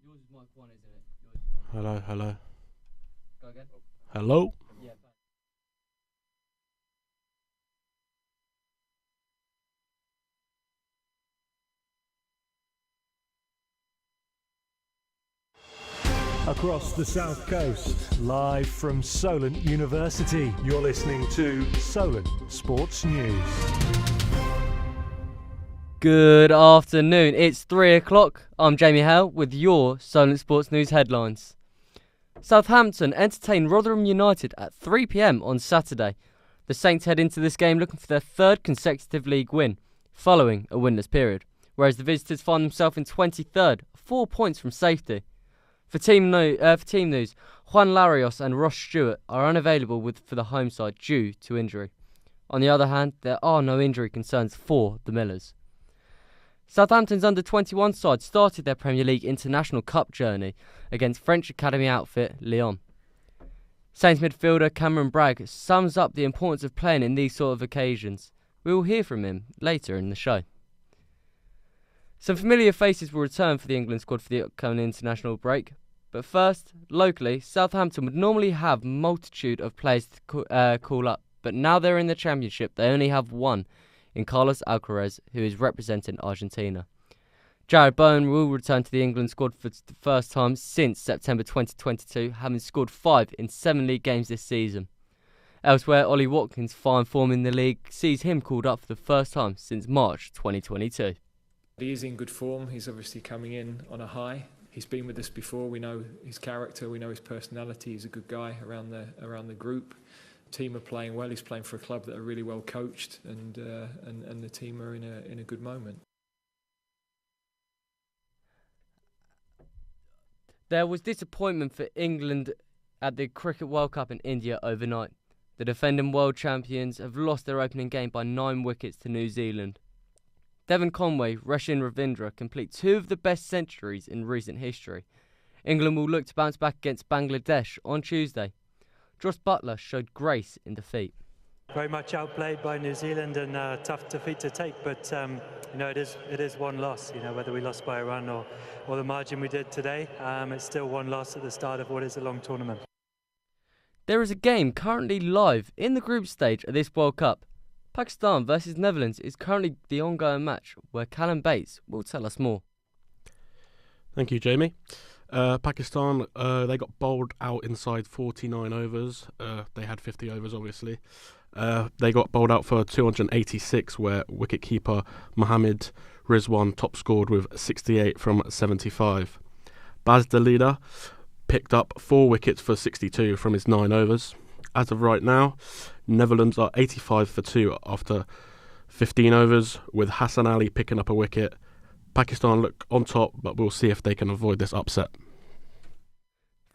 Yours is mic 1, isn't it? Yours is mic 1. Hello. Go again? Hello? Yeah. Across the South Coast, live from Solent University, you're listening to Solent Sports News. Good afternoon. It's 3 o'clock. I'm Jamie Hale with your Solent Sports News headlines. Southampton entertain Rotherham United at 3 p.m. on Saturday. The Saints head into this game looking for their third consecutive league win, following a winless period, whereas the visitors find themselves in 23rd, 4 points from safety. For team news, Juan Larios and Ross Stewart are unavailable for the home side due to injury. On the other hand, there are no injury concerns for the Millers. Southampton's under-21 side started their Premier League International Cup journey against French academy outfit Lyon. Saints midfielder Cameron Bragg sums up the importance of playing in these sort of occasions. We will hear from him later in the show. Some familiar faces will return for the England squad for the upcoming international break. But first, locally, Southampton would normally have a multitude of players to call up. But now they're in the Championship, they only have one, in Carlos Alcaraz, who is representing Argentina. Jared Bowen will return to the England squad for the first time since September 2022, having scored 5 in 7 league games this season. Elsewhere, Ollie Watkins' fine form in the league sees him called up for the first time since March 2022. He is in good form. He's obviously coming in on a high. He's been with us before. We know his character. We know his personality. He's a good guy around the group. The team are playing well. He's playing for a club that are really well coached, and the team are in a good moment. There was disappointment for England at the Cricket World Cup in India overnight. The defending world champions have lost their opening game by 9 wickets to New Zealand. Devon Conway, Rashin Ravindra complete 2 of the best centuries in recent history. England will look to bounce back against Bangladesh on Tuesday. Joss Buttler showed grace in defeat. Very much outplayed by New Zealand and tough defeat to take, but it is one loss. Whether we lost by a run or the margin we did today, it's still one loss at the start of what is a long tournament. There is a game currently live in the group stage of this World Cup. Pakistan versus Netherlands is currently the ongoing match, where Callum Bates will tell us more. Thank you, Jamie. Pakistan, they got bowled out inside 49 overs. They had 50 overs, obviously. They got bowled out for 286, where wicketkeeper Mohammad Rizwan top scored with 68 from 75. Baz the leader picked up 4 wickets for 62 from his 9 overs. As of right now, Netherlands are 85 for 2 after 15 overs, with Hassan Ali picking up a wicket. Pakistan look on top, but we'll see if they can avoid this upset.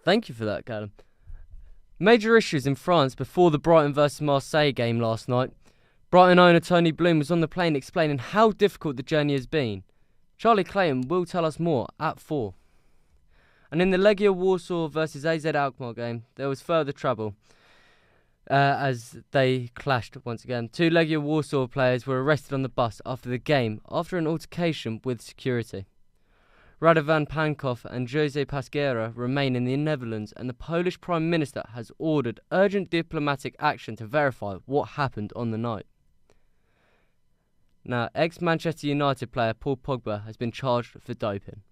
Thank you for that, Callum. Major issues in France before the Brighton vs Marseille game last night. Brighton owner Tony Bloom was on the plane explaining how difficult the journey has been. Charlie Clayton will tell us more at 4. And in the Legia Warsaw vs AZ Alkmaar game, there was further trouble as they clashed once again. 2 Legia Warsaw players were arrested on the bus after the game after an altercation with security. Radovan Pankov and Jose Pasquera remain in the Netherlands, and the Polish Prime Minister has ordered urgent diplomatic action to verify what happened on the night. Now, ex-Manchester United player Paul Pogba has been charged for doping.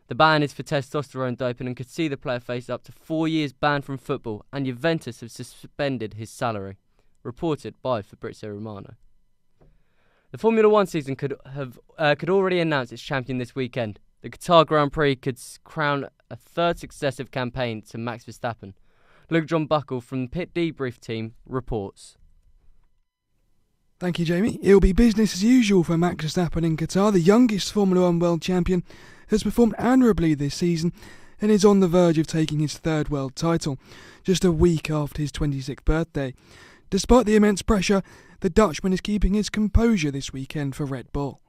The ban is for testosterone doping and could see the player face up to 4 years banned from football, and Juventus have suspended his salary, reported by Fabrizio Romano. The Formula 1 season could already announce its champion this weekend. The Qatar Grand Prix could crown a 3rd successive campaign to Max Verstappen. Luke John Buckle from the Pit Debrief team reports. Thank you, Jamie. It'll be business as usual for Max Verstappen in Qatar. The youngest Formula 1 world champion has performed admirably this season and is on the verge of taking his 3rd world title, just a week after his 26th birthday. Despite the immense pressure, the Dutchman is keeping his composure this weekend for Red Bull.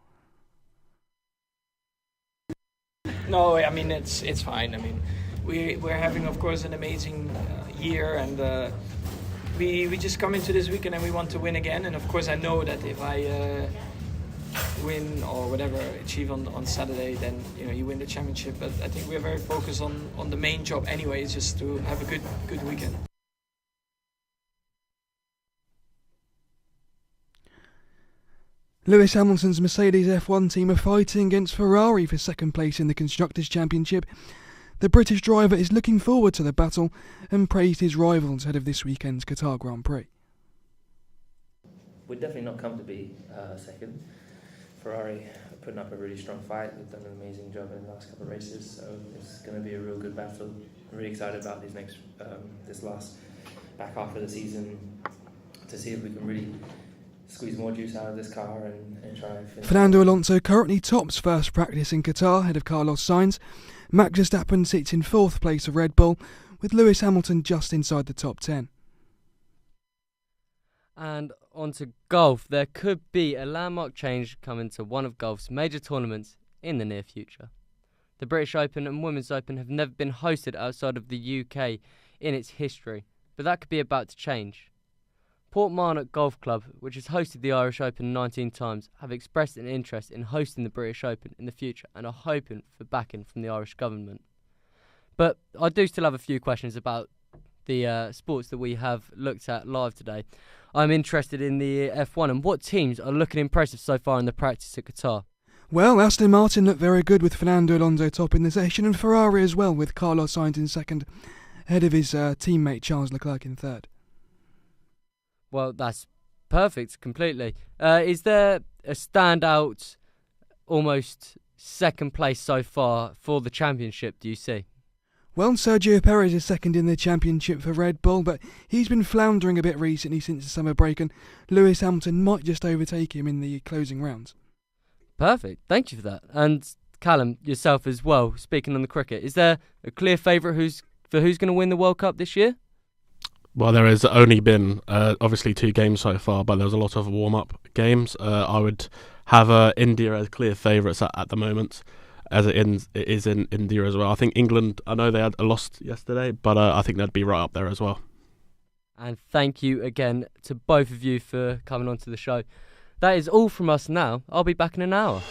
No, I mean it's fine. I mean we're having, of course, an amazing year, and we just come into this weekend and we want to win again. And of course, I know that if I win or whatever achieve on Saturday, then you win the championship. But I think we're very focused on the main job anyway, is just to have a good weekend. Lewis Hamilton's Mercedes F1 team are fighting against Ferrari for second place in the Constructors' Championship. The British driver is looking forward to the battle and praised his rivals ahead of this weekend's Qatar Grand Prix. We're definitely not come to be second. Ferrari are putting up a really strong fight. They've done an amazing job in the last couple of races, so it's going to be a real good battle. I'm really excited about this last back half of the season to see if we can really squeeze more juice out of this car and try and finish. Fernando Alonso currently tops first practice in Qatar ahead of Carlos Sainz. Max Verstappen sits in fourth place of Red Bull, with Lewis Hamilton just inside the top 10. And on to golf. There could be a landmark change coming to one of golf's major tournaments in the near future. The British Open and Women's Open have never been hosted outside of the UK in its history, but that could be about to change. Portmarnock Golf Club, which has hosted the Irish Open 19 times, have expressed an interest in hosting the British Open in the future and are hoping for backing from the Irish government. But I do still have a few questions about the sports that we have looked at live today. I'm interested in the F1 and what teams are looking impressive so far in the practice at Qatar. Well, Aston Martin looked very good with Fernando Alonso topping the session, and Ferrari as well with Carlos Sainz in second, ahead of his teammate Charles Leclerc in third. Well, that's perfect, completely. Is there a standout, almost second place so far for the championship, do you see? Well, Sergio Perez is second in the championship for Red Bull, but he's been floundering a bit recently since the summer break, and Lewis Hamilton might just overtake him in the closing rounds. Perfect, thank you for that. And Callum, yourself as well, speaking on the cricket, is there a clear favourite who's going to win the World Cup this year? Well, there has only been obviously 2 games so far, but there was a lot of warm-up games. I would have India as clear favourites at the moment, as it is in India as well. I think England, I know they had a loss yesterday, but I think they'd be right up there as well. And thank you again to both of you for coming onto the show. That is all from us now. I'll be back in an hour.